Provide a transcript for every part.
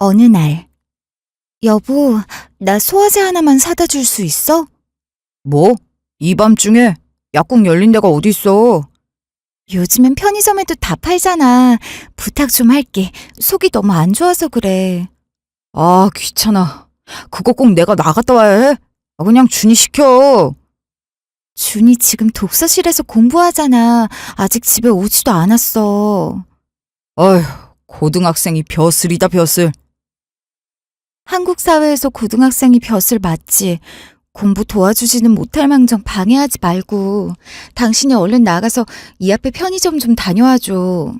어느 날, 여보, 나 소화제 하나만 사다 줄 수 있어? 뭐? 이 밤중에 약국 열린 데가 어딨어? 요즘엔 편의점에도 다 팔잖아. 부탁 좀 할게. 속이 너무 안 좋아서 그래. 아, 귀찮아. 그거 꼭 내가 나갔다 와야 해? 그냥 준이 시켜. 준이 지금 독서실에서 공부하잖아. 아직 집에 오지도 않았어. 어휴, 고등학생이 벼슬이다, 벼슬. 한국 사회에서 고등학생이 벼슬 맞지. 공부 도와주지는 못할 망정 방해하지 말고 당신이 얼른 나가서 이 앞에 편의점 좀 다녀와줘.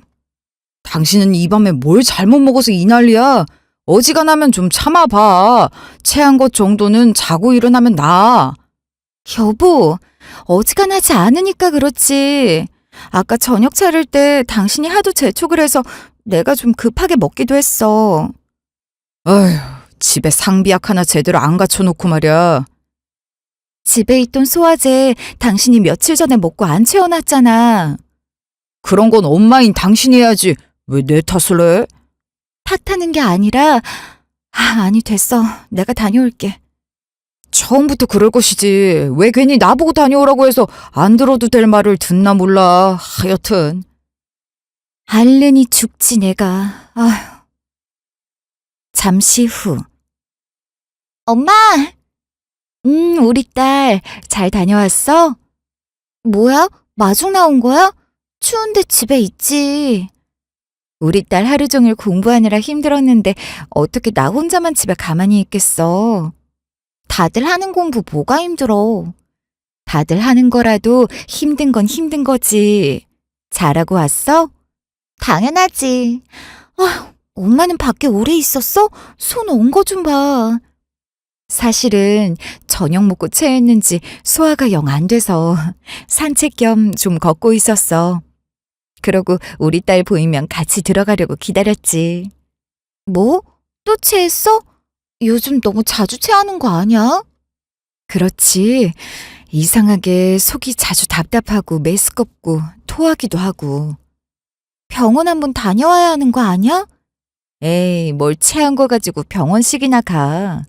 당신은 이 밤에 뭘 잘못 먹어서 이 난리야? 어지간하면 좀 참아봐. 체한 것 정도는 자고 일어나면 나아. 여보, 어지간하지 않으니까 그렇지. 아까 저녁 차릴 때 당신이 하도 재촉을 해서 내가 좀 급하게 먹기도 했어. 어휴, 집에 상비약 하나 제대로 안 갖춰놓고 말이야. 집에 있던 소화제 당신이 며칠 전에 먹고 안 채워놨잖아. 그런 건 엄마인 당신이 해야지. 왜 내 탓을 해? 탓하는 게 아니라, 아니 됐어. 내가 다녀올게. 처음부터 그럴 것이지. 왜 괜히 나보고 다녀오라고 해서 안 들어도 될 말을 듣나 몰라. 하여튼. 알른이 죽지 내가. 아휴. 잠시 후. 엄마! 우리 딸 잘 다녀왔어? 뭐야? 마중 나온 거야? 추운데 집에 있지. 우리 딸 하루 종일 공부하느라 힘들었는데 어떻게 나 혼자만 집에 가만히 있겠어. 다들 하는 공부 뭐가 힘들어. 다들 하는 거라도 힘든 건 힘든 거지. 잘하고 왔어? 당연하지. 엄마는 밖에 오래 있었어? 손 온 거 좀 봐. 사실은 저녁 먹고 체했는지 소화가 영 안 돼서 산책 겸 좀 걷고 있었어. 그러고 우리 딸 보이면 같이 들어가려고 기다렸지. 뭐? 또 체했어? 요즘 너무 자주 체하는 거 아니야? 그렇지. 이상하게 속이 자주 답답하고 메스껍고 토하기도 하고. 병원 한번 다녀와야 하는 거 아니야? 에이, 뭘 체한 거 가지고 병원식이나 가.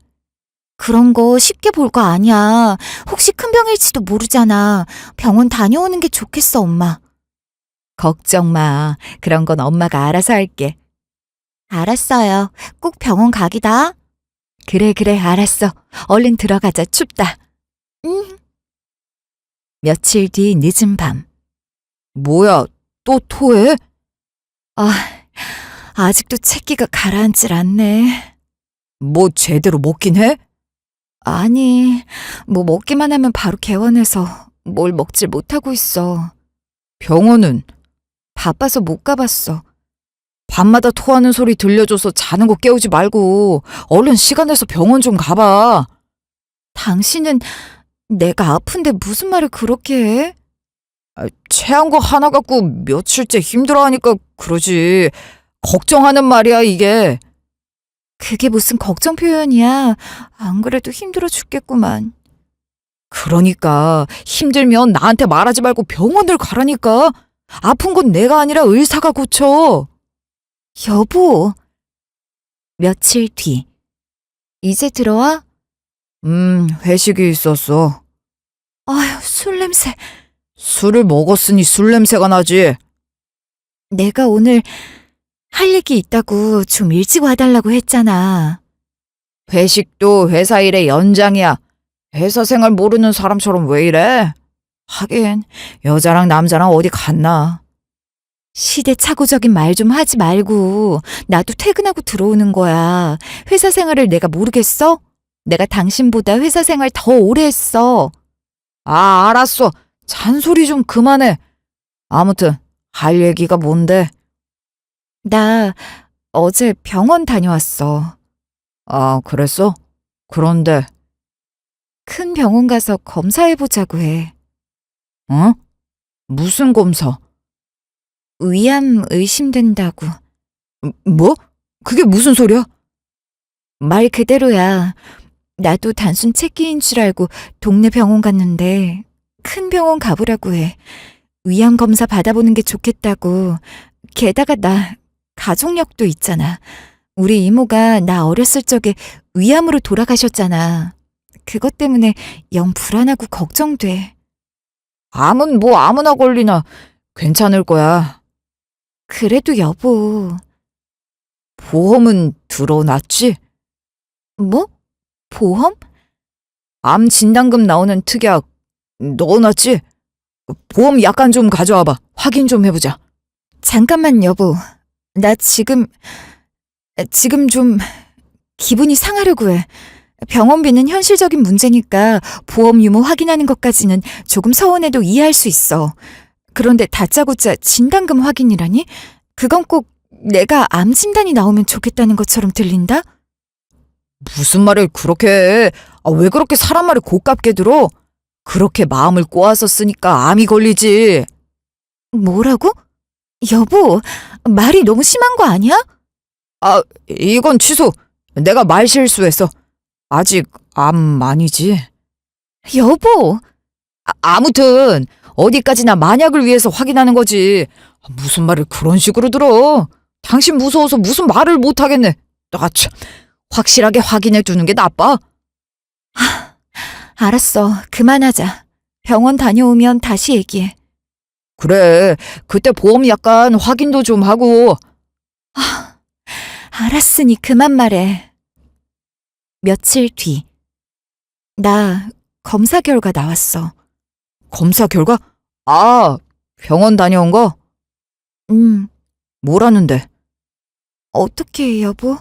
그런 거 쉽게 볼 거 아니야. 혹시 큰 병일지도 모르잖아. 병원 다녀오는 게 좋겠어, 엄마. 걱정 마. 그런 건 엄마가 알아서 할게. 알았어요. 꼭 병원 가기다. 그래, 알았어. 얼른 들어가자, 춥다. 응. 며칠 뒤 늦은 밤. 뭐야, 또 토해? 아직도 채기가 가라앉질 않네. 뭐 제대로 먹긴 해? 아니, 뭐 먹기만 하면 바로 개원해서 뭘 먹질 못하고 있어. 병원은 바빠서 못 가봤어. 밤마다 토하는 소리 들려줘서 자는 거 깨우지 말고 얼른 시간 내서 병원 좀 가봐. 당신은 내가 아픈데 무슨 말을 그렇게 해? 체한 거 하나 갖고 며칠째 힘들어하니까 그러지. 걱정하는 말이야, 이게. 그게 무슨 걱정 표현이야. 안 그래도 힘들어 죽겠구만. 그러니까 힘들면 나한테 말하지 말고 병원을 가라니까. 아픈 건 내가 아니라 의사가 고쳐. 여보. 며칠 뒤. 이제 들어와? 회식이 있었어. 아휴, 술 냄새. 술을 먹었으니 술 냄새가 나지. 내가 오늘 할 얘기 있다고 좀 일찍 와달라고 했잖아. 회식도 회사 일의 연장이야. 회사 생활 모르는 사람처럼 왜 이래? 하긴 여자랑 남자랑 어디 갔나. 시대착오적인 말 좀 하지 말고 나도 퇴근하고 들어오는 거야. 회사 생활을 내가 모르겠어? 내가 당신보다 회사 생활 더 오래 했어. 아, 알았어. 잔소리 좀 그만해. 아무튼 할 얘기가 뭔데? 나 어제 병원 다녀왔어. 아, 그랬어? 그런데 큰 병원 가서 검사해보자고 해. 어? 무슨 검사? 위암 의심된다고. 뭐? 그게 무슨 소리야? 말 그대로야. 나도 단순 체기인 줄 알고 동네 병원 갔는데 큰 병원 가보라고 해. 위암 검사 받아보는 게 좋겠다고. 게다가 나 가족력도 있잖아. 우리 이모가 나 어렸을 적에 위암으로 돌아가셨잖아. 그것 때문에 영 불안하고 걱정돼. 암은 뭐 아무나 걸리나. 괜찮을 거야. 그래도 여보. 보험은 들어놨지? 뭐? 보험? 암 진단금 나오는 특약 넣어놨지? 보험 약관 좀 가져와봐. 확인 좀 해보자. 잠깐만 여보. 나 지금 좀 기분이 상하려고 해. 병원비는 현실적인 문제니까 보험 유무 확인하는 것까지는 조금 서운해도 이해할 수 있어. 그런데 다짜고짜 진단금 확인이라니? 그건 꼭 내가 암 진단이 나오면 좋겠다는 것처럼 들린다? 무슨 말을 그렇게 해? 왜 그렇게 사람 말을 고깝게 들어? 그렇게 마음을 꼬아서 쓰니까 암이 걸리지. 뭐라고? 여보, 말이 너무 심한 거 아니야? 이건 취소. 내가 말 실수했어. 아직 암 아니지. 여보, 아무튼 어디까지나 만약을 위해서 확인하는 거지. 무슨 말을 그런 식으로 들어. 당신 무서워서 무슨 말을 못하겠네. 참, 확실하게 확인해 두는 게 나빠. 알았어. 그만하자. 병원 다녀오면 다시 얘기해. 그래, 그때 보험 약관 확인도 좀 하고. 알았으니 그만 말해. 며칠 뒤. 나 검사 결과 나왔어. 검사 결과? 병원 다녀온 거? 뭐라는데? 어떻게 해, 여보?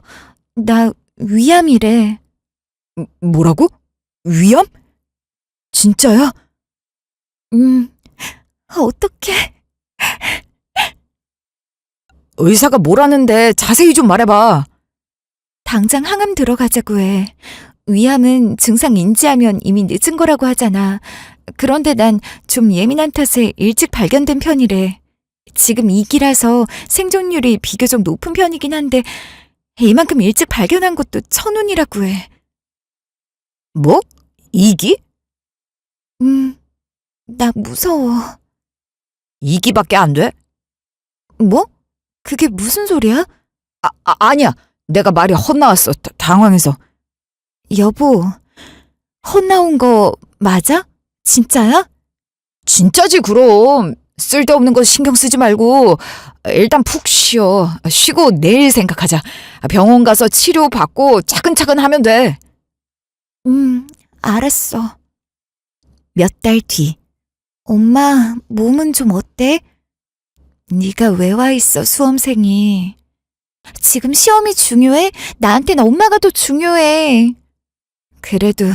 나 위암이래. 뭐라고? 위암? 진짜야? 어떡해. 의사가 뭐라는데 자세히 좀 말해봐. 당장 항암 들어가자고 해. 위암은 증상 인지하면 이미 늦은 거라고 하잖아. 그런데 난 좀 예민한 탓에 일찍 발견된 편이래. 지금 2기라서 생존율이 비교적 높은 편이긴 한데 이만큼 일찍 발견한 것도 천운이라고 해. 뭐? 2기? 나 무서워. 2기밖에 안 돼? 뭐? 그게 무슨 소리야? 아니야. 내가 말이 헛나왔어. 당황해서. 여보, 헛나온 거 맞아? 진짜야? 진짜지 그럼. 쓸데없는 거 신경 쓰지 말고 일단 푹 쉬어. 쉬고 내일 생각하자. 병원 가서 치료받고 차근차근 하면 돼. 알았어. 몇 달 뒤. 엄마, 몸은 좀 어때? 네가 왜 와 있어, 수험생이. 지금 시험이 중요해? 나한텐 엄마가 더 중요해. 그래도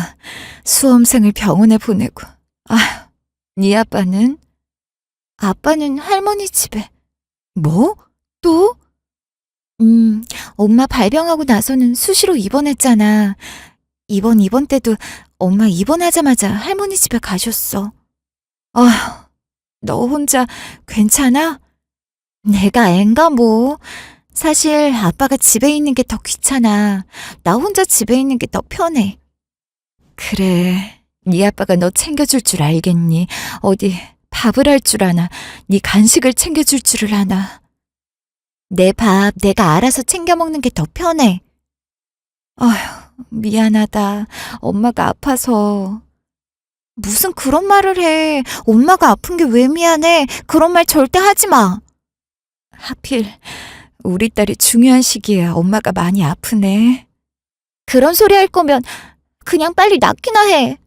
수험생을 병원에 보내고. 네 아빠는? 아빠는 할머니 집에. 뭐? 또? 엄마 발병하고 나서는 수시로 입원했잖아. 이번 때도 엄마 입원하자마자 할머니 집에 가셨어. 너 혼자 괜찮아? 내가 앤가 뭐. 사실 아빠가 집에 있는 게 더 귀찮아. 나 혼자 집에 있는 게 더 편해. 그래, 네 아빠가 너 챙겨줄 줄 알겠니? 어디 밥을 할 줄 아나? 네 간식을 챙겨줄 줄을 아나? 내 밥 내가 알아서 챙겨 먹는 게 더 편해. 미안하다. 엄마가 아파서. 무슨 그런 말을 해. 엄마가 아픈 게 왜 미안해. 그런 말 절대 하지 마. 하필 우리 딸이 중요한 시기에 엄마가 많이 아프네. 그런 소리 할 거면 그냥 빨리 낫기나 해.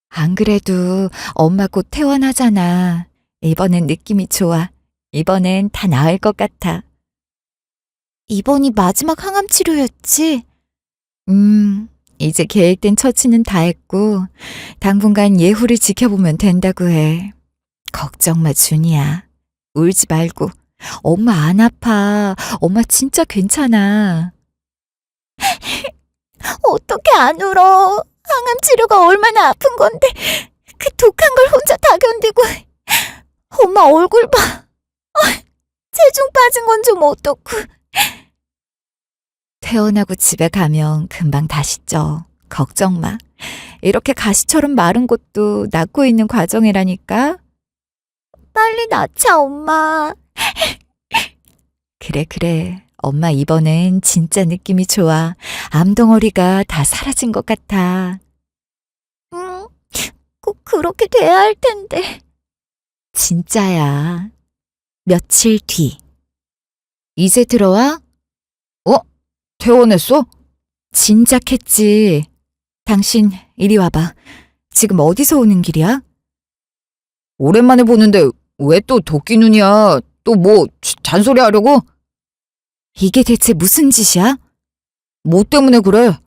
안 그래도 엄마 곧 퇴원하잖아. 이번엔 느낌이 좋아. 이번엔 다 나을 것 같아. 이번이 마지막 항암 치료였지? 이제 계획된 처치는 다 했고 당분간 예후를 지켜보면 된다고 해. 걱정 마, 준이야. 울지 말고. 엄마 안 아파. 엄마 진짜 괜찮아. 어떻게 안 울어? 항암 치료가 얼마나 아픈 건데 그 독한 걸 혼자 다 견디고. 엄마 얼굴 봐. 체중 빠진 건 좀 어떻고. 퇴원하고 집에 가면 금방 다시 쪄. 걱정 마. 이렇게 가시처럼 마른 것도 낫고 있는 과정이라니까. 빨리 낫자, 엄마. 그래. 엄마 이번엔 진짜 느낌이 좋아. 암덩어리가 다 사라진 것 같아. 꼭 그렇게 돼야 할 텐데. 진짜야. 며칠 뒤. 이제 들어와? 퇴원했어? 진작했지. 당신 이리 와봐. 지금 어디서 오는 길이야? 오랜만에 보는데 왜 또 도끼 눈이야? 또 뭐 잔소리 하려고? 이게 대체 무슨 짓이야? 뭐 때문에 그래?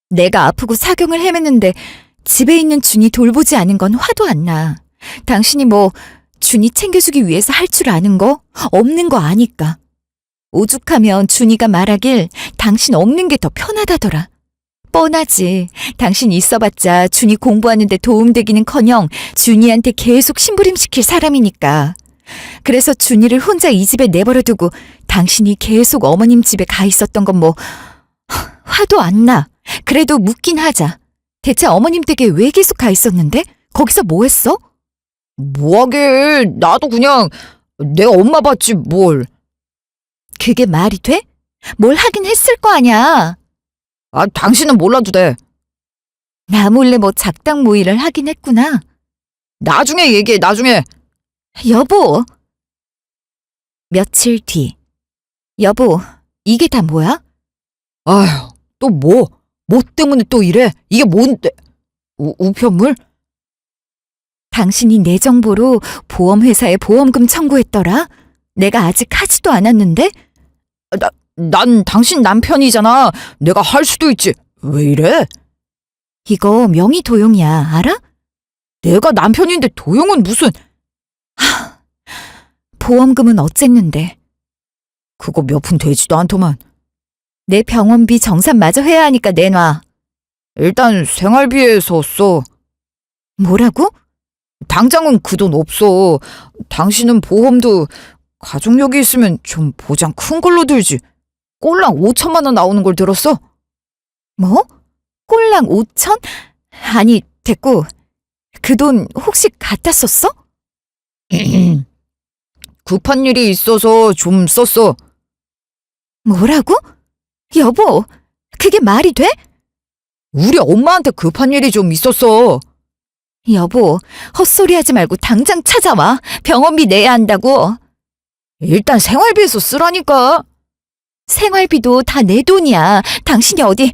내가 아프고 사경을 헤맸는데 집에 있는 준이 돌보지 않은 건 화도 안 나. 당신이 뭐 준이 챙겨주기 위해서 할 줄 아는 거? 없는 거 아니까. 오죽하면 준이가 말하길 당신 없는 게 더 편하다더라. 뻔하지. 당신 있어봤자 준이 공부하는데 도움되기는커녕 준이한테 계속 심부림시킬 사람이니까. 그래서 준이를 혼자 이 집에 내버려두고 당신이 계속 어머님 집에 가 있었던 건 뭐 화도 안 나. 그래도 묻긴 하자. 대체 어머님 댁에 왜 계속 가 있었는데? 거기서 뭐 했어? 뭐하게, 나도 그냥 내 엄마 봤지 뭘. 그게 말이 돼? 뭘 하긴 했을 거 아냐. 당신은 몰라도 돼. 나 몰래 뭐 작당 모의를 하긴 했구나. 나중에 얘기해, 나중에. 여보. 며칠 뒤. 여보, 이게 다 뭐야? 아휴, 또 뭐? 뭐 때문에 또 이래? 이게 뭔데? 우편물? 당신이 내 정보로 보험회사에 보험금 청구했더라? 내가 아직 하지도 않았는데? 난 당신 남편이잖아. 내가 할 수도 있지. 왜 이래? 이거 명의 도용이야, 알아? 내가 남편인데 도용은 무슨... 보험금은 어쨌는데? 그거 몇 푼 되지도 않더만. 내 병원비 정산마저 해야 하니까 내놔. 일단 생활비에서 써. 뭐라고? 당장은 그 돈 없어. 당신은 보험도 가족력이 있으면 좀 보장 큰 걸로 들지. 꼴랑 5천만 원 나오는 걸 들었어? 뭐? 꼴랑 5천? 아니, 됐고. 그 돈 혹시 갖다 썼어? 급한 일이 있어서 좀 썼어. 뭐라고? 여보, 그게 말이 돼? 우리 엄마한테 급한 일이 좀 있었어. 여보, 헛소리하지 말고 당장 찾아와. 병원비 내야 한다고. 일단 생활비에서 쓰라니까. 생활비도 다 내 돈이야. 당신이 어디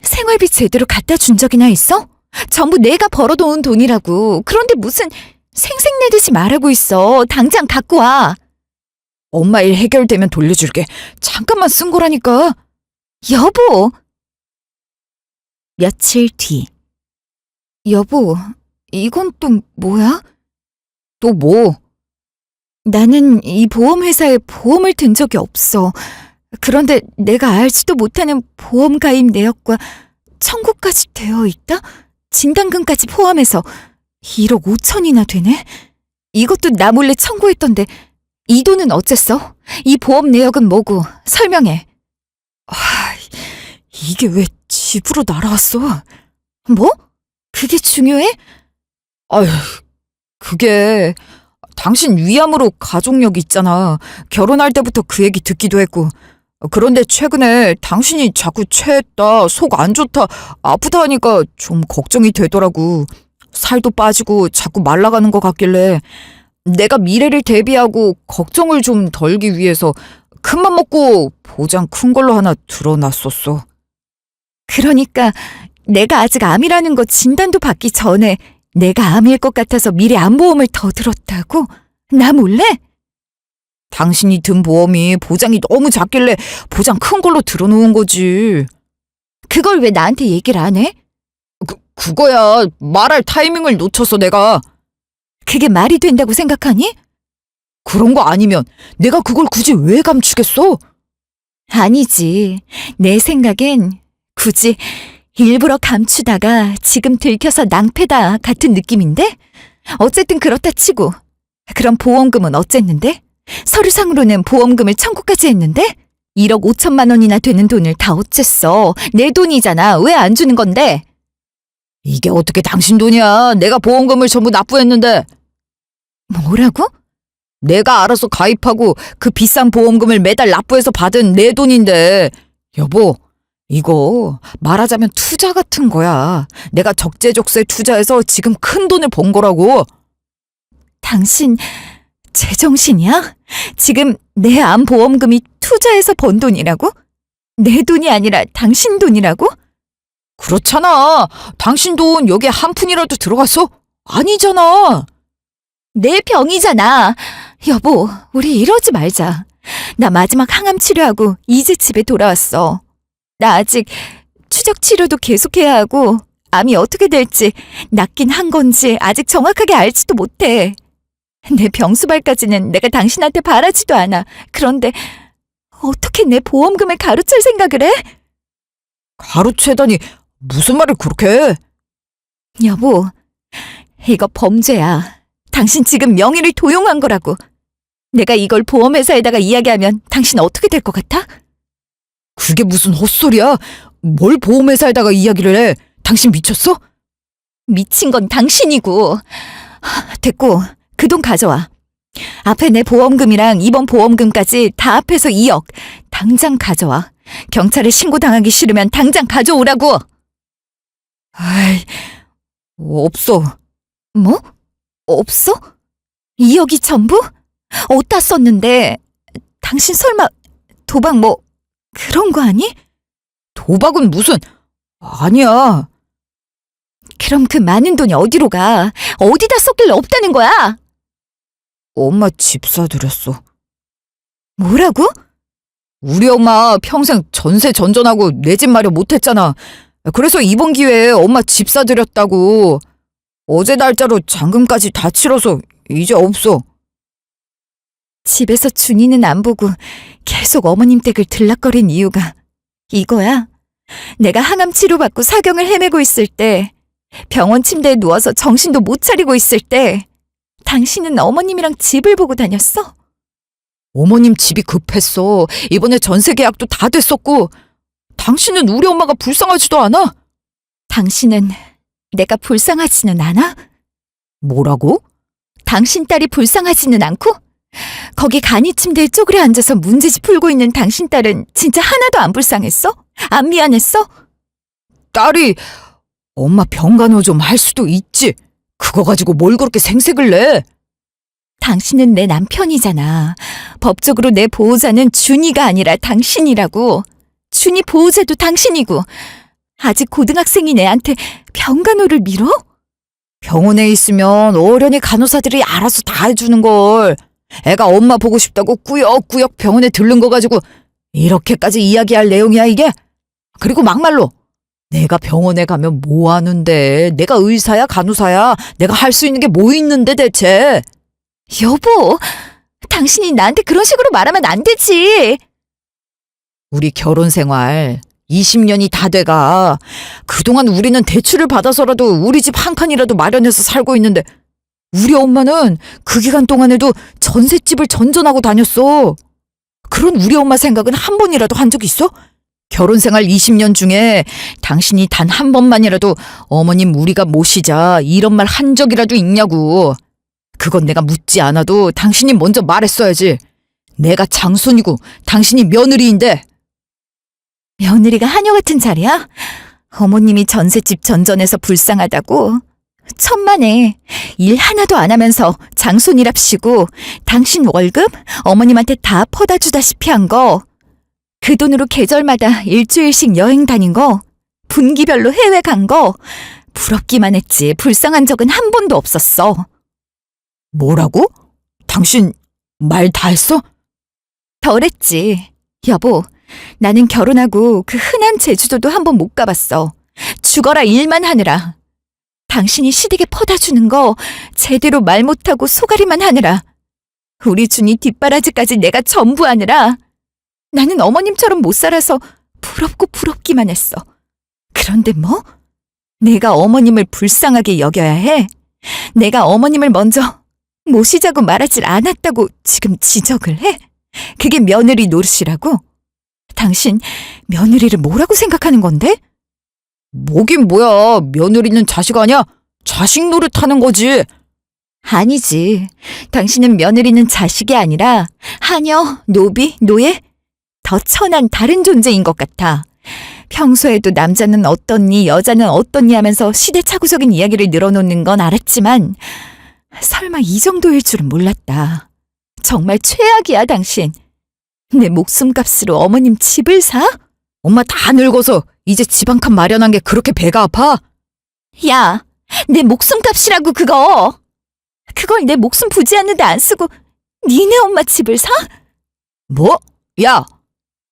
생활비 제대로 갖다 준 적이나 있어? 전부 내가 벌어놓은 돈이라고. 그런데 무슨 생색내듯이 말하고 있어. 당장 갖고 와. 엄마 일 해결되면 돌려줄게. 잠깐만 쓴 거라니까. 여보. 며칠 뒤. 여보, 이건 또 뭐야? 또 뭐? 나는 이 보험회사에 보험을 든 적이 없어. 그런데 내가 알지도 못하는 보험 가입 내역과 청구까지 되어 있다? 진단금까지 포함해서 1억 5천이나 되네? 이것도 나 몰래 청구했던데 이 돈은 어쨌어? 이 보험 내역은 뭐고? 설명해. 이게 왜 집으로 날아왔어? 뭐? 그게 중요해? 아휴, 그게 당신 위암으로 가족력 있잖아. 결혼할 때부터 그 얘기 듣기도 했고. 그런데 최근에 당신이 자꾸 체했다, 속 안 좋다, 아프다 하니까 좀 걱정이 되더라고. 살도 빠지고 자꾸 말라가는 것 같길래 내가 미래를 대비하고 걱정을 좀 덜기 위해서 큰맘 먹고 보장 큰 걸로 하나 들어놨었어. 그러니까 내가 아직 암이라는 거 진단도 받기 전에 내가 암일 것 같아서 미래 암보험을 더 들었다고? 나 몰래? 당신이 든 보험이 보장이 너무 작길래 보장 큰 걸로 들어놓은 거지. 그걸 왜 나한테 얘기를 안 해? 그거야. 말할 타이밍을 놓쳤어, 내가. 그게 말이 된다고 생각하니? 그런 거 아니면 내가 그걸 굳이 왜 감추겠어? 아니지. 내 생각엔 굳이 일부러 감추다가 지금 들켜서 낭패다 같은 느낌인데? 어쨌든 그렇다 치고. 그럼 보험금은 어쨌는데? 서류상으로는 보험금을 청구까지 했는데? 1억 5천만 원이나 되는 돈을 다 어쨌어. 내 돈이잖아. 왜 안 주는 건데? 이게 어떻게 당신 돈이야. 내가 보험금을 전부 납부했는데. 뭐라고? 내가 알아서 가입하고 그 비싼 보험금을 매달 납부해서 받은 내 돈인데. 여보, 이거 말하자면 투자 같은 거야. 내가 적재적소에 투자해서 지금 큰 돈을 번 거라고. 당신 제정신이야? 지금 내 암 보험금이 투자해서 번 돈이라고? 내 돈이 아니라 당신 돈이라고? 그렇잖아. 당신 돈 여기에 한 푼이라도 들어갔어? 아니잖아. 내 병이잖아. 여보, 우리 이러지 말자. 나 마지막 항암 치료하고 이제 집에 돌아왔어. 나 아직 추적 치료도 계속해야 하고 암이 어떻게 될지 낫긴 한 건지 아직 정확하게 알지도 못해. 내 병수발까지는 내가 당신한테 바라지도 않아. 그런데 어떻게 내 보험금을 가로챌 생각을 해? 가로채다니 무슨 말을 그렇게 해? 여보, 이거 범죄야. 당신 지금 명의를 도용한 거라고. 내가 이걸 보험회사에다가 이야기하면 당신 어떻게 될 것 같아? 그게 무슨 헛소리야? 뭘 보험회사에다가 이야기를 해? 당신 미쳤어? 미친 건 당신이고. 됐고, 그 돈 가져와. 앞에 내 보험금이랑 이번 보험금까지 다 합해서 2억. 당장 가져와. 경찰에 신고당하기 싫으면 당장 가져오라고. 아이, 없어. 뭐? 없어? 2억이 전부? 어디다 썼는데? 당신 설마 도박 뭐 그런 거 아니? 도박은 무슨... 아니야. 그럼 그 많은 돈이 어디로 가? 어디다 썼길래 없다는 거야? 엄마 집 사드렸어. 뭐라고? 우리 엄마 평생 전세 전전하고 내 집 마련 못했잖아. 그래서 이번 기회에 엄마 집 사드렸다고. 어제 날짜로 잔금까지 다 치러서 이제 없어. 집에서 준이는 안 보고 계속 어머님 댁을 들락거린 이유가 이거야? 내가 항암 치료받고 사경을 헤매고 있을 때, 병원 침대에 누워서 정신도 못 차리고 있을 때 당신은 어머님이랑 집을 보고 다녔어? 어머님 집이 급했어. 이번에 전세 계약도 다 됐었고. 당신은 우리 엄마가 불쌍하지도 않아? 당신은 내가 불쌍하지는 않아? 뭐라고? 당신 딸이 불쌍하지는 않고? 거기 간이 침대에 쪼그려 앉아서 문제집 풀고 있는 당신 딸은 진짜 하나도 안 불쌍했어? 안 미안했어? 딸이 엄마 병간호 좀 할 수도 있지. 그거 가지고 뭘 그렇게 생색을 내? 당신은 내 남편이잖아. 법적으로 내 보호자는 준이가 아니라 당신이라고. 준이 보호자도 당신이고. 아직 고등학생인 애한테 병간호를 밀어? 병원에 있으면 어련히 간호사들이 알아서 다 해주는 걸. 애가 엄마 보고 싶다고 꾸역꾸역 병원에 들른 거 가지고 이렇게까지 이야기할 내용이야 이게? 그리고 막말로 내가 병원에 가면 뭐 하는데? 내가 의사야 간호사야? 내가 할 수 있는 게 뭐 있는데 대체? 여보, 당신이 나한테 그런 식으로 말하면 안 되지. 우리 결혼 생활 20년이 다 돼가. 그동안 우리는 대출을 받아서라도 우리 집 한 칸이라도 마련해서 살고 있는데 우리 엄마는 그 기간 동안에도 전셋집을 전전하고 다녔어. 그런 우리 엄마 생각은 한 번이라도 한 적 있어? 결혼 생활 20년 중에 당신이 단 한 번만이라도 어머님 우리가 모시자 이런 말 한 적이라도 있냐고. 그건 내가 묻지 않아도 당신이 먼저 말했어야지. 내가 장손이고 당신이 며느리인데. 며느리가 하녀 같은 자리야? 어머님이 전셋집 전전해서 불쌍하다고? 천만에 일 하나도 안 하면서 장손이랍시고 당신 월급 어머님한테 다 퍼다 주다시피 한 거, 그 돈으로 계절마다 일주일씩 여행 다닌 거, 분기별로 해외 간 거, 부럽기만 했지 불쌍한 적은 한 번도 없었어. 뭐라고? 당신 말 다 했어? 덜했지. 여보, 나는 결혼하고 그 흔한 제주도도 한 번 못 가봤어. 죽어라 일만 하느라. 당신이 시댁에 퍼다 주는 거 제대로 말 못하고 소가리만 하느라. 우리 준이 뒷바라지까지 내가 전부 하느라. 나는 어머님처럼 못 살아서 부럽고 부럽기만 했어. 그런데 뭐? 내가 어머님을 불쌍하게 여겨야 해? 내가 어머님을 먼저 모시자고 말하질 않았다고 지금 지적을 해? 그게 며느리 노릇이라고? 당신 며느리를 뭐라고 생각하는 건데? 뭐긴 뭐야. 며느리는 자식 아니야? 자식 노릇하는 거지. 아니지. 당신은 며느리는 자식이 아니라 하녀, 노비, 노예? 더 천한 다른 존재인 것 같아. 평소에도 남자는 어떻니, 여자는 어떻니 하면서 시대착오적인 이야기를 늘어놓는 건 알았지만 설마 이 정도일 줄은 몰랐다. 정말 최악이야, 당신. 내 목숨값으로 어머님 집을 사? 엄마 다 늙어서 이제 집 한 칸 마련한 게 그렇게 배가 아파? 야, 내 목숨값이라고 그거. 그걸 내 목숨 부지하는데 안 쓰고 니네 엄마 집을 사? 뭐? 야,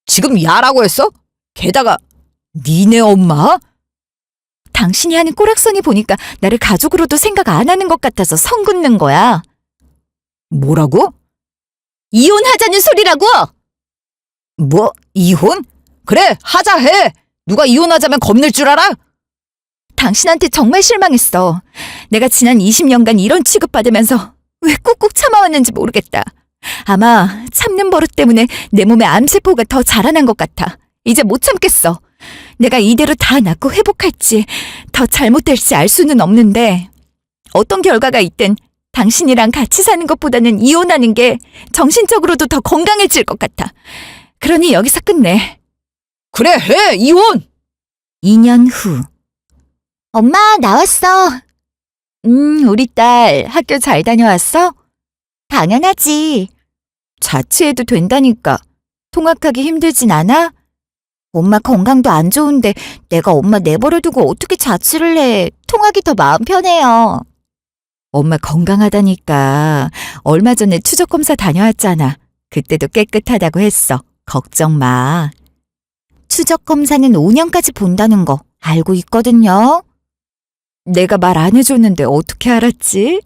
지금 야라고 했어? 게다가 니네 엄마? 당신이 하는 꼬락서니 보니까 나를 가족으로도 생각 안 하는 것 같아서 성 긋는 거야. 뭐라고? 이혼하자는 소리라고! 뭐? 이혼? 그래, 하자 해! 누가 이혼하자면 겁낼 줄 알아? 당신한테 정말 실망했어. 내가 지난 20년간 이런 취급받으면서 왜 꾹꾹 참아왔는지 모르겠다. 아마 참는 버릇 때문에 내 몸에 암세포가 더 자라난 것 같아. 이제 못 참겠어. 내가 이대로 다 낫고 회복할지 더 잘못될지 알 수는 없는데 어떤 결과가 있든 당신이랑 같이 사는 것보다는 이혼하는 게 정신적으로도 더 건강해질 것 같아. 그러니 여기서 끝내. 그래, 해! 이혼! 2년 후. 엄마, 나왔어. 우리 딸 학교 잘 다녀왔어? 당연하지. 자취해도 된다니까. 통학하기 힘들진 않아? 엄마 건강도 안 좋은데 내가 엄마 내버려두고 어떻게 자취를 해. 통학이 더 마음 편해요. 엄마 건강하다니까. 얼마 전에 추적검사 다녀왔잖아. 그때도 깨끗하다고 했어. 걱정 마. 추적검사는 5년까지 본다는 거 알고 있거든요. 내가 말 안 해줬는데 어떻게 알았지?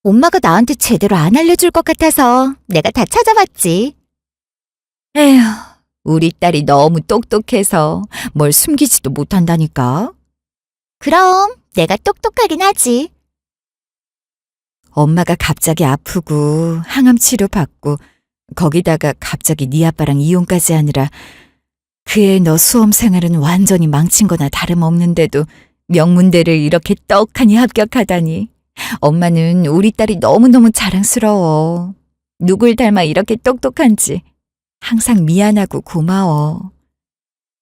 엄마가 나한테 제대로 안 알려줄 것 같아서 내가 다 찾아봤지. 에휴, 우리 딸이 너무 똑똑해서 뭘 숨기지도 못한다니까. 그럼 내가 똑똑하긴 하지. 엄마가 갑자기 아프고 항암 치료 받고 거기다가 갑자기 네 아빠랑 이혼까지 하느라 그 애 너 수험 생활은 완전히 망친 거나 다름없는데도 명문대를 이렇게 떡하니 합격하다니. 엄마는 우리 딸이 너무너무 자랑스러워. 누굴 닮아 이렇게 똑똑한지 항상 미안하고 고마워.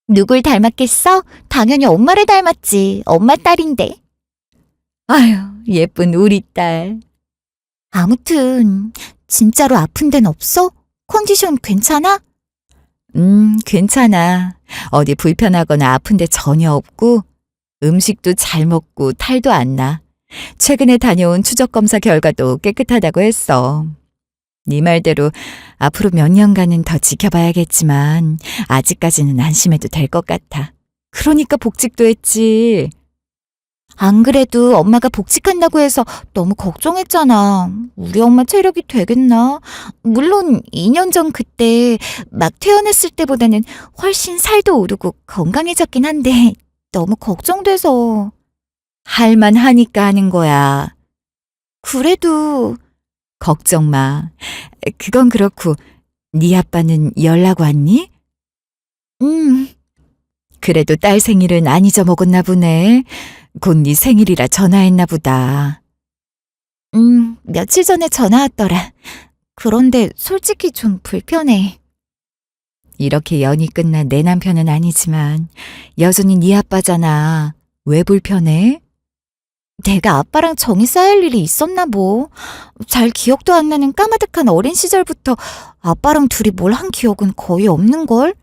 누굴 닮았겠어? 당연히 엄마를 닮았지. 엄마 딸인데. 아휴, 예쁜 우리 딸. 아무튼 진짜로 아픈 데는 없어? 컨디션 괜찮아? 괜찮아. 어디 불편하거나 아픈 데 전혀 없고 음식도 잘 먹고 탈도 안 나. 최근에 다녀온 추적검사 결과도 깨끗하다고 했어. 네 말대로 앞으로 몇 년간은 더 지켜봐야겠지만 아직까지는 안심해도 될 것 같아. 그러니까 복직도 했지. 안 그래도 엄마가 복직한다고 해서 너무 걱정했잖아. 우리 엄마 체력이 되겠나? 물론 2년 전 그때 막 태어났을 때보다는 훨씬 살도 오르고 건강해졌긴 한데 너무 걱정돼서. 할만하니까 하는 거야. 그래도 걱정 마. 그건 그렇고 네 아빠는 연락 왔니? 그래도 딸 생일은 안 잊어먹었나 보네. 곧 네 생일이라 전화했나 보다. 며칠 전에 전화 왔더라. 그런데 솔직히 좀 불편해. 이렇게 연이 끝난 내 남편은 아니지만 여전히 네 아빠잖아. 왜 불편해? 내가 아빠랑 정이 쌓일 일이 있었나 뭐. 잘 기억도 안 나는 까마득한 어린 시절부터 아빠랑 둘이 뭘 한 기억은 거의 없는걸?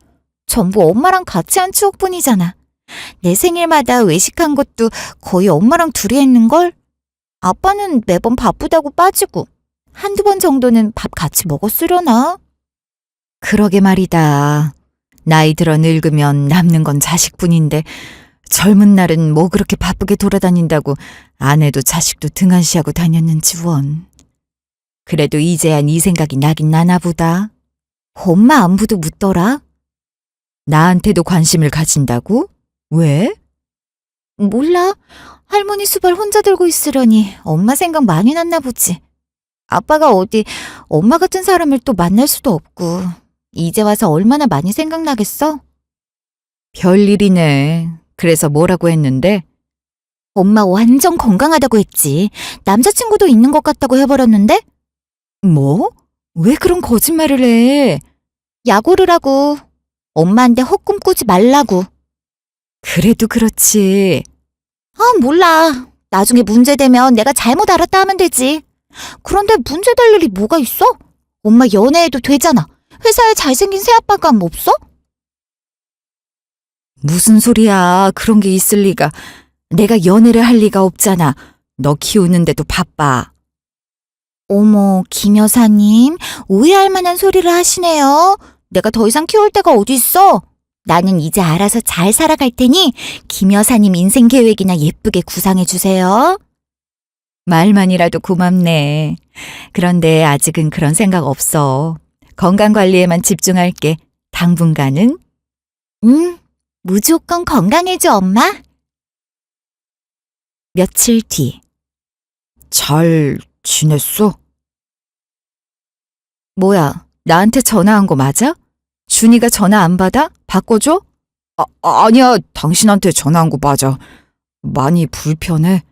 전부 엄마랑 같이 한 추억뿐이잖아. 내 생일마다 외식한 것도 거의 엄마랑 둘이 했는걸? 아빠는 매번 바쁘다고 빠지고 한두 번 정도는 밥 같이 먹었으려나? 그러게 말이다. 나이 들어 늙으면 남는 건 자식뿐인데 젊은 날은 뭐 그렇게 바쁘게 돌아다닌다고 아내도 자식도 등한시하고 다녔는지 원. 그래도 이제야 네 생각이 나긴 나나 보다. 엄마 안부도 묻더라. 나한테도 관심을 가진다고? 왜? 몰라. 할머니 수발 혼자 들고 있으려니 엄마 생각 많이 났나 보지. 아빠가 어디 엄마 같은 사람을 또 만날 수도 없고 이제 와서 얼마나 많이 생각나겠어? 별일이네. 그래서 뭐라고 했는데? 엄마 완전 건강하다고 했지. 남자친구도 있는 것 같다고 해버렸는데? 뭐? 왜 그런 거짓말을 해? 약오를 하고 엄마한테 헛꿈 꾸지 말라고. 그래도 그렇지. 몰라. 나중에 문제되면 내가 잘못 알았다 하면 되지. 그런데 문제될 일이 뭐가 있어? 엄마 연애해도 되잖아. 회사에 잘생긴 새아빠가 없어? 무슨 소리야. 그런 게 있을 리가. 내가 연애를 할 리가 없잖아. 너 키우는데도 바빠. 어머, 김 여사님, 오해할 만한 소리를 하시네요. 내가 더 이상 키울 데가 어디 있어? 나는 이제 알아서 잘 살아갈 테니 김 여사님 인생 계획이나 예쁘게 구상해 주세요. 말만이라도 고맙네. 그런데 아직은 그런 생각 없어. 건강 관리에만 집중할게. 당분간은. 무조건 건강해줘, 엄마. 며칠 뒤. 잘 지냈어? 뭐야, 나한테 전화한 거 맞아? 준이가 전화 안 받아? 바꿔줘? 아니야, 당신한테 전화한 거 맞아. 많이 불편해.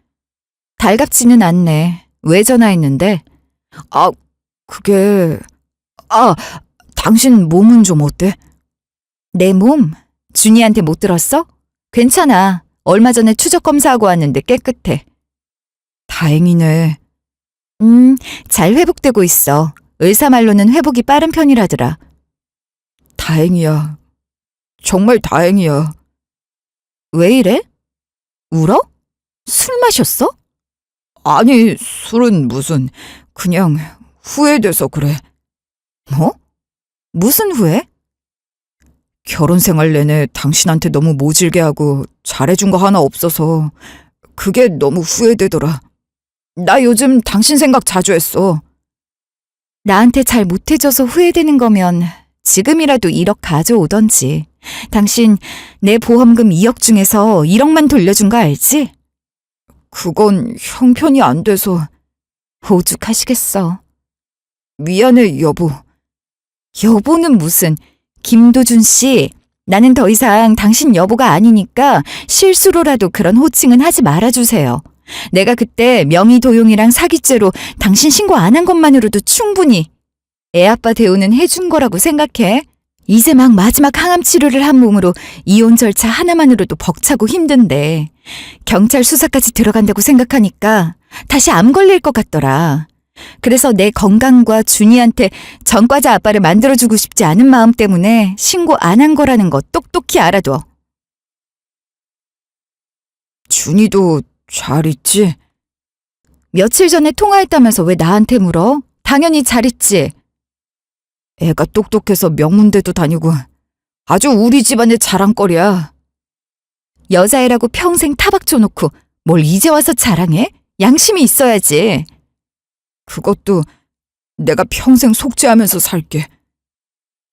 달갑지는 않네. 왜 전화했는데? 그게... 당신 몸은 좀 어때? 내 몸? 준이한테 못 들었어? 괜찮아. 얼마 전에 추적 검사하고 왔는데 깨끗해. 다행이네. 잘 회복되고 있어. 의사 말로는 회복이 빠른 편이라더라. 다행이야. 정말 다행이야. 왜 이래? 울어? 술 마셨어? 아니, 술은 무슨... 그냥 후회돼서 그래. 뭐? 무슨 후회? 결혼 생활 내내 당신한테 너무 모질게 하고 잘해준 거 하나 없어서 그게 너무 후회되더라. 나 요즘 당신 생각 자주 했어. 나한테 잘 못해줘서 후회되는 거면 지금이라도 1억 가져오던지. 당신 내 보험금 2억 중에서 1억만 돌려준 거 알지? 그건 형편이 안 돼서. 오죽하시겠어. 미안해, 여보. 여보는 무슨... 김도준 씨, 나는 더 이상 당신 여보가 아니니까 실수로라도 그런 호칭은 하지 말아주세요. 내가 그때 명의도용이랑 사기죄로 당신 신고 안 한 것만으로도 충분히 애아빠 대우는 해준 거라고 생각해. 이제 막 마지막 항암 치료를 한 몸으로 이혼 절차 하나만으로도 벅차고 힘든데 경찰 수사까지 들어간다고 생각하니까 다시 암 걸릴 것 같더라. 그래서 내 건강과 준이한테 전과자 아빠를 만들어주고 싶지 않은 마음 때문에 신고 안 한 거라는 거 똑똑히 알아둬. 준이도 잘 있지? 며칠 전에 통화했다면서 왜 나한테 물어? 당연히 잘 있지. 애가 똑똑해서 명문대도 다니고 아주 우리 집안의 자랑거리야. 여자애라고 평생 타박 줘놓고 뭘 이제 와서 자랑해? 양심이 있어야지. 그것도 내가 평생 속죄하면서 살게.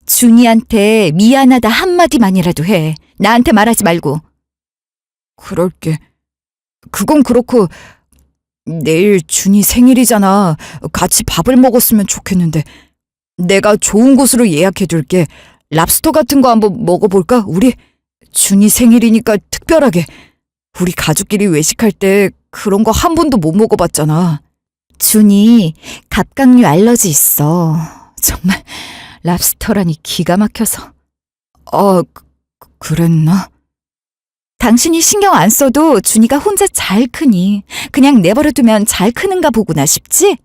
준이한테 미안하다 한마디만이라도 해. 나한테 말하지 말고. 그럴게. 그건 그렇고 내일 준이 생일이잖아. 같이 밥을 먹었으면 좋겠는데 내가 좋은 곳으로 예약해둘게. 랍스터 같은 거 한번 먹어볼까? 우리 준이 생일이니까 특별하게. 우리 가족끼리 외식할 때 그런 거 한 번도 못 먹어봤잖아. 준이 갑각류 알러지 있어. 정말 랍스터라니 기가 막혀서. 그랬나? 당신이 신경 안 써도 준이가 혼자 잘 크니 그냥 내버려두면 잘 크는가 보구나 싶지?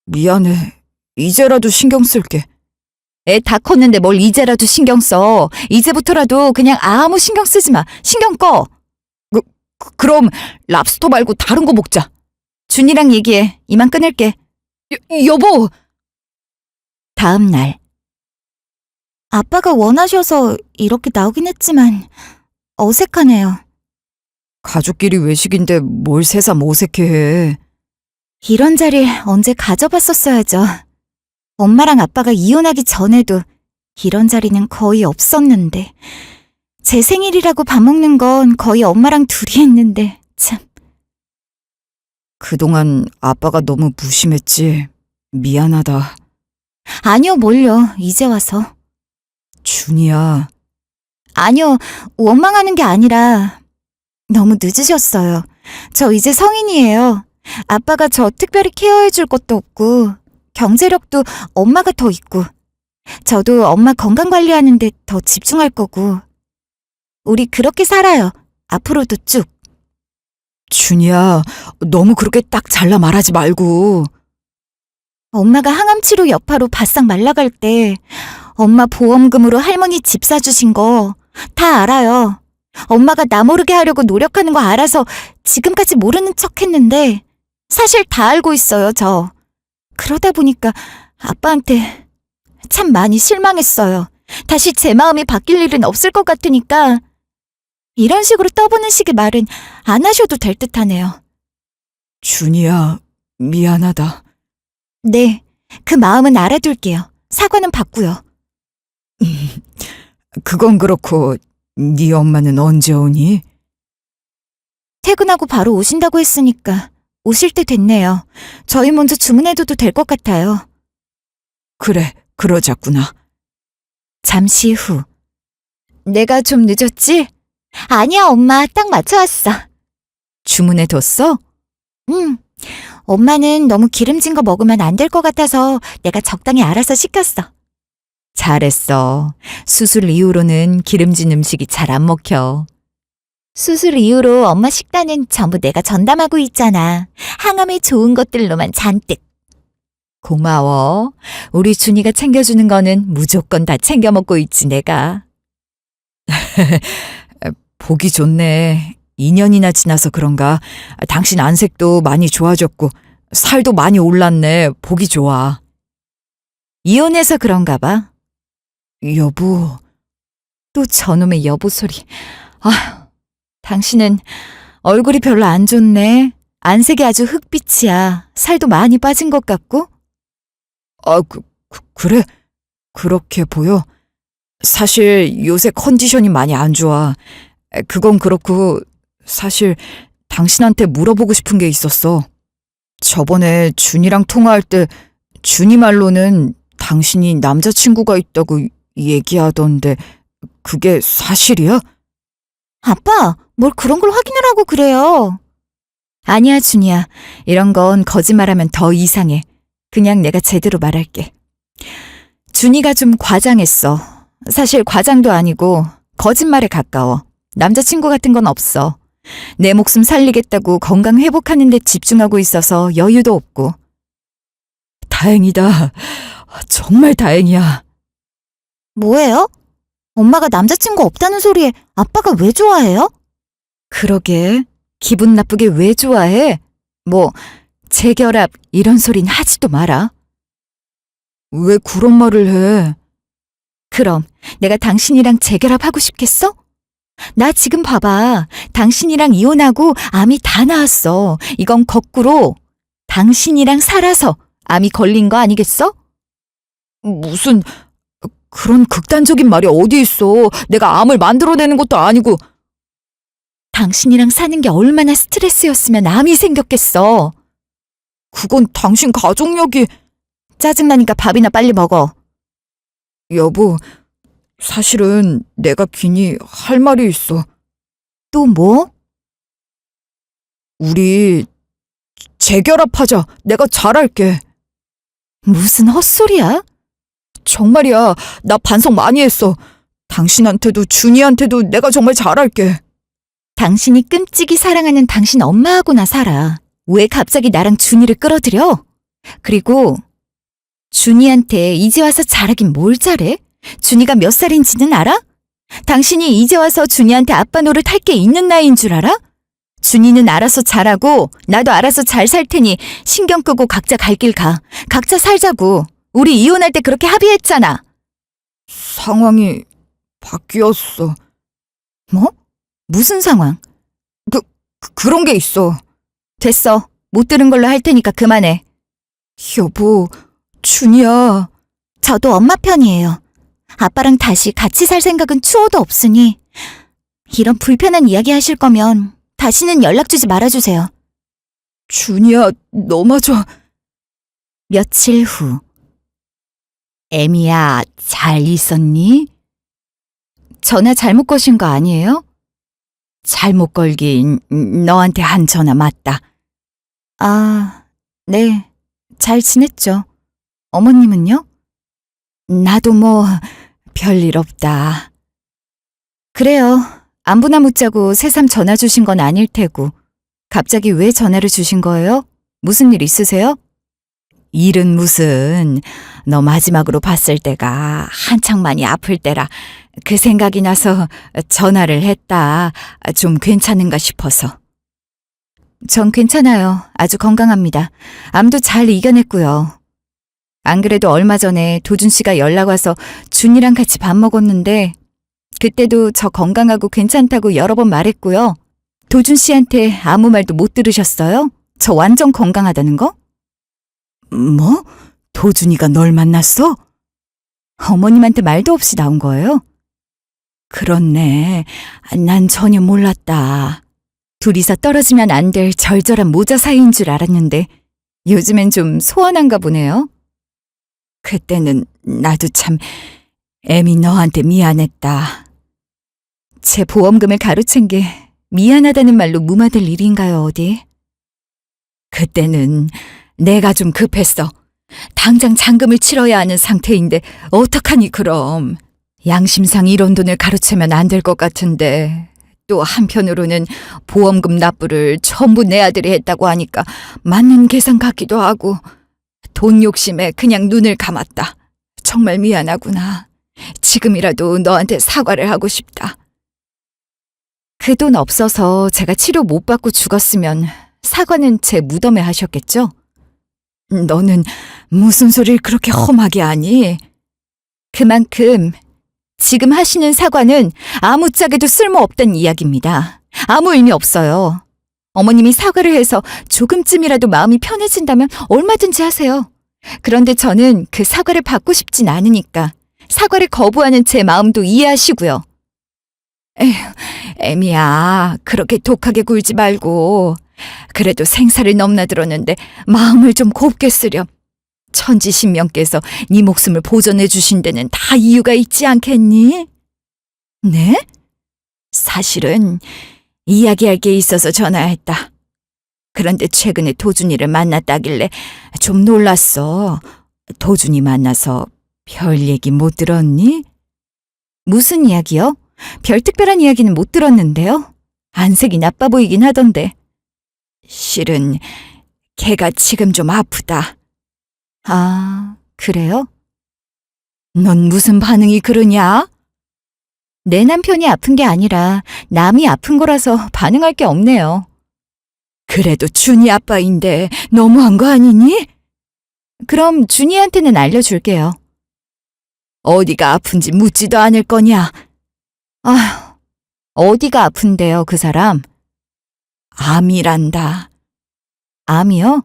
미안해. 이제라도 신경 쓸게. 애 다 컸는데 뭘 이제라도 신경 써. 이제부터라도 그냥 아무 신경 쓰지 마. 신경 꺼. 그럼 랍스터 말고 다른 거 먹자. 준이랑 얘기해. 이만 끊을게. 여보! 다음 날. 아빠가 원하셔서 이렇게 나오긴 했지만 어색하네요. 가족끼리 외식인데 뭘 새삼 어색해해. 이런 자리 언제 가져봤었어야죠. 엄마랑 아빠가 이혼하기 전에도 이런 자리는 거의 없었는데 제 생일이라고 밥 먹는 건 거의 엄마랑 둘이 했는데 참. 그동안 아빠가 너무 무심했지. 미안하다. 아니요, 뭘요. 이제 와서. 준이야. 아니요, 원망하는 게 아니라 너무 늦으셨어요. 저 이제 성인이에요. 아빠가 저 특별히 케어해 줄 것도 없고, 경제력도 엄마가 더 있고, 저도 엄마 건강 관리하는데 더 집중할 거고. 우리 그렇게 살아요. 앞으로도 쭉. 준이야, 너무 그렇게 딱 잘라 말하지 말고. 엄마가 항암 치료 여파로 바싹 말라갈 때 엄마 보험금으로 할머니 집 사주신 거 다 알아요. 엄마가 나 모르게 하려고 노력하는 거 알아서 지금까지 모르는 척 했는데 사실 다 알고 있어요, 저. 그러다 보니까 아빠한테 참 많이 실망했어요. 다시 제 마음이 바뀔 일은 없을 것 같으니까 이런 식으로 떠보는 식의 말은 안 하셔도 될 듯하네요. 준이야, 미안하다. 네, 그 마음은 알아둘게요. 사과는 받고요. 그건 그렇고, 네 엄마는 언제 오니? 퇴근하고 바로 오신다고 했으니까 오실 때 됐네요. 저희 먼저 주문해둬도 될 것 같아요. 그래, 그러자꾸나. 잠시 후. 내가 좀 늦었지? 아니야, 엄마. 딱 맞춰 왔어. 주문해뒀어? 응. 엄마는 너무 기름진 거 먹으면 안 될 것 같아서 내가 적당히 알아서 시켰어. 잘했어. 수술 이후로는 기름진 음식이 잘 안 먹혀. 수술 이후로 엄마 식단은 전부 내가 전담하고 있잖아. 항암에 좋은 것들로만 잔뜩. 고마워. 우리 준이가 챙겨주는 거는 무조건 다 챙겨 먹고 있지, 내가. 보기 좋네. 2년이나 지나서 그런가. 당신 안색도 많이 좋아졌고, 살도 많이 올랐네. 보기 좋아. 이혼해서 그런가 봐. 여보, 또 저놈의 여보 소리. 아, 당신은 얼굴이 별로 안 좋네. 안색이 아주 흑빛이야. 살도 많이 빠진 것 같고. 그래? 그렇게 보여? 사실 요새 컨디션이 많이 안 좋아. 그건 그렇고, 사실 당신한테 물어보고 싶은 게 있었어. 저번에 준이랑 통화할 때 준이 말로는 당신이 남자친구가 있다고 얘기하던데 그게 사실이야? 아빠, 뭘 그런 걸 확인을 하고 그래요. 아니야, 준이야. 이런 건 거짓말하면 더 이상해. 그냥 내가 제대로 말할게. 준이가 좀 과장했어. 사실 과장도 아니고 거짓말에 가까워. 남자친구 같은 건 없어. 내 목숨 살리겠다고 건강 회복하는 데 집중하고 있어서 여유도 없고. 다행이다. 정말 다행이야. 뭐예요? 엄마가 남자친구 없다는 소리에 아빠가 왜 좋아해요? 그러게. 기분 나쁘게 왜 좋아해? 뭐 재결합 이런 소린 하지도 마라. 왜 그런 말을 해? 그럼 내가 당신이랑 재결합하고 싶겠어? 나 지금 봐봐. 당신이랑 이혼하고 암이 다 나았어. 이건 거꾸로 당신이랑 살아서 암이 걸린 거 아니겠어? 무슨 그런 극단적인 말이 어디 있어. 내가 암을 만들어내는 것도 아니고. 당신이랑 사는 게 얼마나 스트레스였으면 암이 생겼겠어. 그건 당신 가족력이. 짜증나니까 밥이나 빨리 먹어. 여보, 사실은 내가 괜히 할 말이 있어. 또 뭐? 우리 재결합하자. 내가 잘할게. 무슨 헛소리야? 정말이야. 나 반성 많이 했어. 당신한테도 준이한테도 내가 정말 잘할게. 당신이 끔찍이 사랑하는 당신 엄마하고나 살아. 왜 갑자기 나랑 준이를 끌어들여? 그리고 준이한테 이제 와서 잘하긴 뭘 잘해? 준이가 몇 살인지는 알아? 당신이 이제 와서 준이한테 아빠 노릇 할 게 있는 나이인 줄 알아? 준이는 알아서 잘하고 나도 알아서 잘 살 테니 신경 끄고 각자 갈 길 가. 각자 살자고. 우리 이혼할 때 그렇게 합의했잖아. 상황이 바뀌었어. 뭐? 무슨 상황? 그런 게 있어. 됐어. 못 들은 걸로 할 테니까 그만해. 여보, 준이야. 저도 엄마 편이에요. 아빠랑 다시 같이 살 생각은 추호도 없으니 이런 불편한 이야기 하실 거면 다시는 연락 주지 말아주세요. 준이야, 너마저. 며칠 후. 애미야, 잘 있었니? 전화 잘못 거신 거 아니에요? 잘못 걸긴 너한테 한 전화 맞다. 아, 네. 잘 지냈죠? 어머님은요? 나도 뭐 별일 없다. 그래요. 안부나 묻자고 새삼 전화 주신 건 아닐 테고. 갑자기 왜 전화를 주신 거예요? 무슨 일 있으세요? 일은 무슨, 너 마지막으로 봤을 때가 한창 많이 아플 때라 그 생각이 나서 전화를 했다. 좀 괜찮은가 싶어서. 전 괜찮아요. 아주 건강합니다. 암도 잘 이겨냈고요. 안 그래도 얼마 전에 도준 씨가 연락 와서 준이랑 같이 밥 먹었는데 그때도 저 건강하고 괜찮다고 여러 번 말했고요. 도준 씨한테 아무 말도 못 들으셨어요? 저 완전 건강하다는 거? 뭐? 도준이가 널 만났어? 어머님한테 말도 없이 나온 거예요? 그렇네. 난 전혀 몰랐다. 둘이서 떨어지면 안 될 절절한 모자 사이인 줄 알았는데 요즘엔 좀 소원한가 보네요. 그때는 나도 참 애미 너한테 미안했다. 제 보험금을 가로챈 게 미안하다는 말로 무마될 일인가요, 어디? 그때는 내가 좀 급했어. 당장 잔금을 치러야 하는 상태인데 어떡하니 그럼. 양심상 이런 돈을 가로채면 안 될 것 같은데 또 한편으로는 보험금 납부를 전부 내 아들이 했다고 하니까 맞는 계산 같기도 하고 돈 욕심에 그냥 눈을 감았다. 정말 미안하구나. 지금이라도 너한테 사과를 하고 싶다. 그 돈 없어서 제가 치료 못 받고 죽었으면 사과는 제 무덤에 하셨겠죠? 너는 무슨 소리를 그렇게 험하게 하니? 그만큼 지금 하시는 사과는 아무짝에도 쓸모없다는 이야기입니다. 아무 의미 없어요. 어머님이 사과를 해서 조금쯤이라도 마음이 편해진다면 얼마든지 하세요. 그런데 저는 그 사과를 받고 싶진 않으니까 사과를 거부하는 제 마음도 이해하시고요. 에휴, 애미야, 그렇게 독하게 굴지 말고. 그래도 생사를 넘나들었는데 마음을 좀 곱게 쓰렴. 천지신명께서 네 목숨을 보존해 주신 데는 다 이유가 있지 않겠니? 네? 사실은 이야기할 게 있어서 전화했다. 그런데 최근에 도준이를 만났다길래 좀 놀랐어. 도준이 만나서 별 얘기 못 들었니? 무슨 이야기요? 별 특별한 이야기는 못 들었는데요. 안색이 나빠 보이긴 하던데. 실은 걔가 지금 좀 아프다. 아, 그래요? 넌 무슨 반응이 그러냐? 내 남편이 아픈 게 아니라 남이 아픈 거라서 반응할 게 없네요. 그래도 준이 아빠인데 너무한 거 아니니? 그럼 준이한테는 알려줄게요. 어디가 아픈지 묻지도 않을 거냐? 아휴, 어디가 아픈데요, 그 사람? 암이란다. 암이요?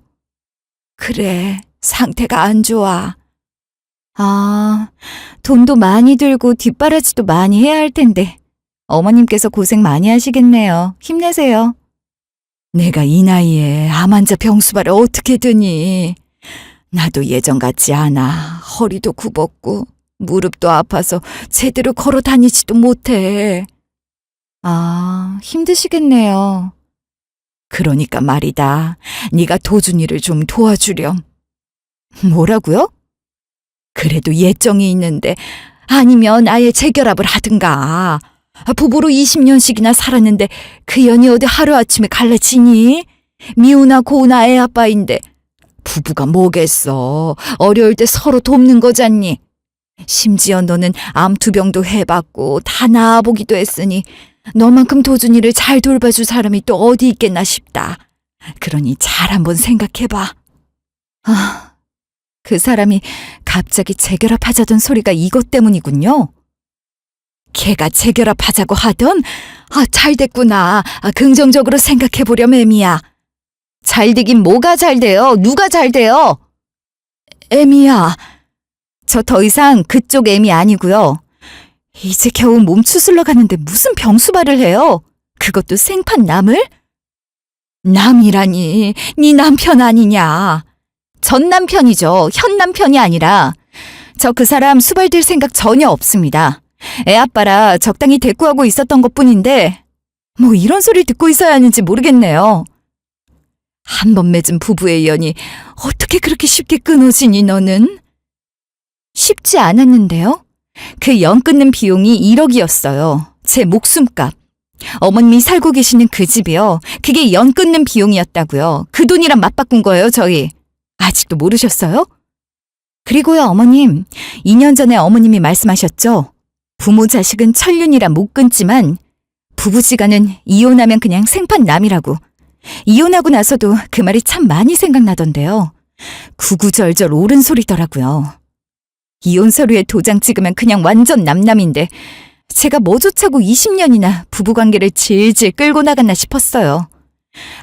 그래, 상태가 안 좋아. 아, 돈도 많이 들고 뒷바라지도 많이 해야 할 텐데 어머님께서 고생 많이 하시겠네요. 힘내세요. 내가 이 나이에 암 환자 병수발을 어떻게 드니? 나도 예전 같지 않아. 허리도 굽었고 무릎도 아파서 제대로 걸어 다니지도 못해. 아, 힘드시겠네요. 그러니까 말이다. 네가 도준이를 좀 도와주렴. 뭐라고요? 그래도 예정이 있는데 아니면 아예 재결합을 하든가. 부부로 20년씩이나 살았는데 그 연이 어디 하루아침에 갈라지니? 미우나 고우나 애 아빠인데 부부가 뭐겠어. 어려울 때 서로 돕는 거잖니. 심지어 너는 암투병도 해봤고 다 나아보기도 했으니 너만큼 도준이를 잘 돌봐줄 사람이 또 어디 있겠나 싶다. 그러니 잘 한번 생각해봐. 아, 그 사람이 갑자기 재결합하자던 소리가 이것 때문이군요. 걔가 재결합하자고 하던? 잘 됐구나. 긍정적으로 생각해보렴, 애미야. 잘 되긴 뭐가 잘 돼요? 누가 잘 돼요? 애미야. 저 더 이상 그쪽 애미 아니고요. 이제 겨우 몸 추슬러 가는데 무슨 병수발을 해요? 그것도 생판 남을? 남이라니, 네 남편 아니냐. 전 남편이죠. 현 남편이 아니라. 저 그 사람 수발들 생각 전혀 없습니다. 애 아빠라 적당히 대꾸하고 있었던 것뿐인데 뭐 이런 소리 듣고 있어야 하는지 모르겠네요. 한 번 맺은 부부의 연이 어떻게 그렇게 쉽게 끊어지니 너는? 쉽지 않았는데요. 그 연 끊는 비용이 1억이었어요. 제 목숨값. 어머님이 살고 계시는 그 집이요. 그게 연 끊는 비용이었다고요. 그 돈이랑 맞바꾼 거예요, 저희. 아직도 모르셨어요? 그리고요, 어머님. 2년 전에 어머님이 말씀하셨죠. 부모 자식은 천륜이라 못 끊지만 부부지간은 이혼하면 그냥 생판남이라고. 이혼하고 나서도 그 말이 참 많이 생각나던데요. 구구절절 옳은 소리더라고요. 이혼 서류에 도장 찍으면 그냥 완전 남남인데 제가 뭐조차고 20년이나 부부관계를 질질 끌고 나갔나 싶었어요.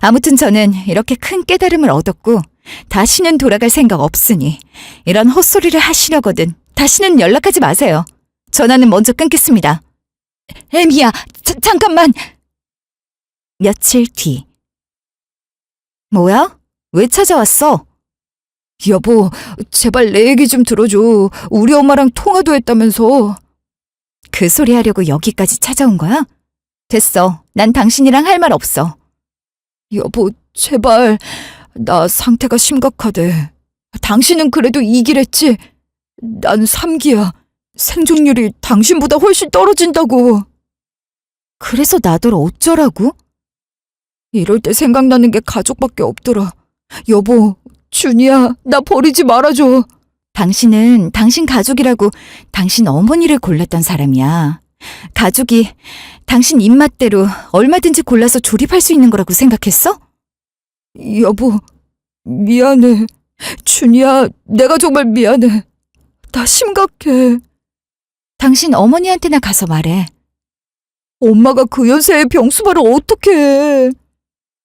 아무튼 저는 이렇게 큰 깨달음을 얻었고 다시는 돌아갈 생각 없으니 이런 헛소리를 하시려거든 다시는 연락하지 마세요. 전화는 먼저 끊겠습니다. 에미야, 잠깐만. 며칠 뒤. 뭐야? 왜 찾아왔어? 여보, 제발 내 얘기 좀 들어줘. 우리 엄마랑 통화도 했다면서. 그 소리 하려고 여기까지 찾아온 거야? 됐어. 난 당신이랑 할 말 없어. 여보, 제발. 나 상태가 심각하대. 당신은 그래도 2기랬지? 난 3기야. 생존율이 당신보다 훨씬 떨어진다고. 그래서 나더러 어쩌라고? 이럴 때 생각나는 게 가족밖에 없더라. 여보, 준이야, 나 버리지 말아줘. 당신은 당신 가족이라고 당신 어머니를 골랐던 사람이야. 가족이 당신 입맛대로 얼마든지 골라서 조립할 수 있는 거라고 생각했어? 여보, 미안해. 준이야, 내가 정말 미안해. 나 심각해. 당신 어머니한테나 가서 말해. 엄마가 그 연세에 병수발을 어떻게 해?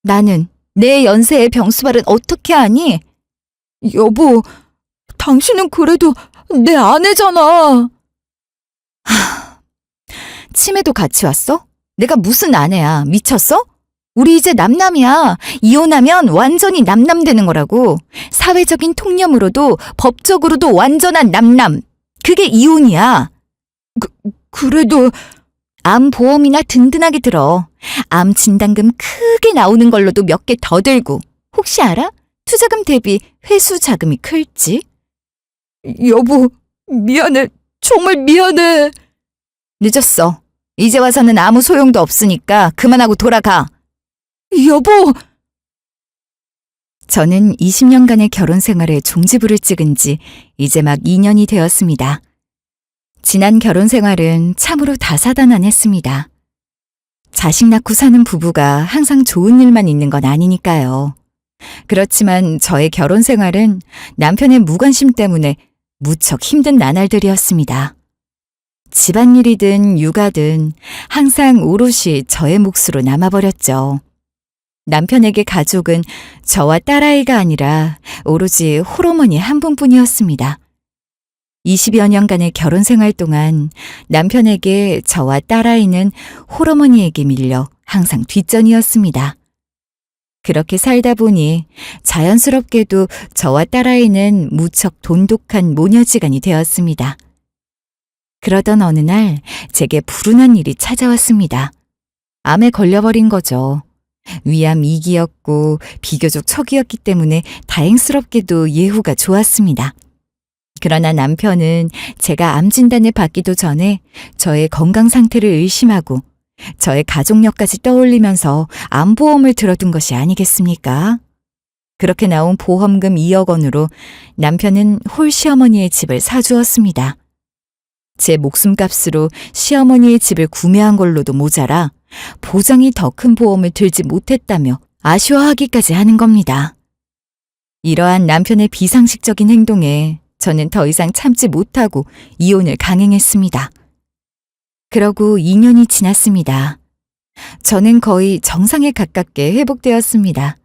나는 내 연세에 병수발은 어떻게 하니? 여보, 당신은 그래도 내 아내잖아. 치매도 같이 왔어? 내가 무슨 아내야? 미쳤어? 우리 이제 남남이야. 이혼하면 완전히 남남 되는 거라고. 사회적인 통념으로도 법적으로도 완전한 남남. 그게 이혼이야. 그래도 암 보험이나 든든하게 들어. 암 진단금 크게 나오는 걸로도 몇 개 더 들고. 혹시 알아? 투자금 대비 회수 자금이 클지? 여보, 미안해. 정말 미안해. 늦었어. 이제 와서는 아무 소용도 없으니까 그만하고 돌아가. 여보! 저는 20년간의 결혼 생활에 종지부를 찍은 지 이제 막 2년이 되었습니다. 지난 결혼 생활은 참으로 다사다난했습니다. 자식 낳고 사는 부부가 항상 좋은 일만 있는 건 아니니까요. 그렇지만 저의 결혼 생활은 남편의 무관심 때문에 무척 힘든 나날들이었습니다. 집안일이든 육아든 항상 오롯이 저의 몫으로 남아버렸죠. 남편에게 가족은 저와 딸아이가 아니라 오로지 홀어머니 한 분뿐이었습니다. 20여 년간의 결혼 생활 동안 남편에게 저와 딸아이는 홀어머니에게 밀려 항상 뒷전이었습니다. 그렇게 살다 보니 자연스럽게도 저와 딸아이는 무척 돈독한 모녀지간이 되었습니다. 그러던 어느 날 제게 불운한 일이 찾아왔습니다. 암에 걸려버린 거죠. 위암 2기였고 비교적 초기였기 때문에 다행스럽게도 예후가 좋았습니다. 그러나 남편은 제가 암 진단을 받기도 전에 저의 건강 상태를 의심하고 저의 가족력까지 떠올리면서 암보험을 들어둔 것이 아니겠습니까? 그렇게 나온 보험금 2억 원으로 남편은 홀 시어머니의 집을 사주었습니다. 제 목숨값으로 시어머니의 집을 구매한 걸로도 모자라 보장이 더 큰 보험을 들지 못했다며 아쉬워하기까지 하는 겁니다. 이러한 남편의 비상식적인 행동에 저는 더 이상 참지 못하고 이혼을 강행했습니다. 그러고 2년이 지났습니다. 저는 거의 정상에 가깝게 회복되었습니다.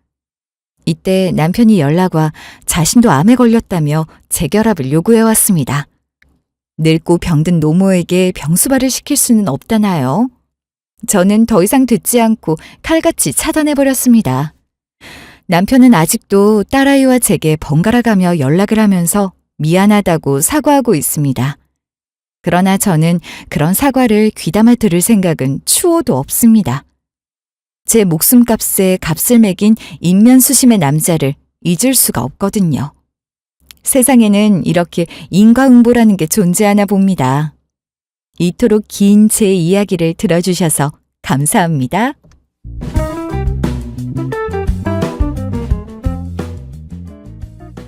이때 남편이 연락 와 자신도 암에 걸렸다며 재결합을 요구해왔습니다. 늙고 병든 노모에게 병수발을 시킬 수는 없다나요? 저는 더 이상 듣지 않고 칼같이 차단해버렸습니다. 남편은 아직도 딸아이와 제게 번갈아가며 연락을 하면서 미안하다고 사과하고 있습니다. 그러나 저는 그런 사과를 귀담아 들을 생각은 추호도 없습니다. 제 목숨값에 값을 매긴 인면수심의 남자를 잊을 수가 없거든요. 세상에는 이렇게 인과응보라는 게 존재하나 봅니다. 이토록 긴 제 이야기를 들어주셔서 감사합니다.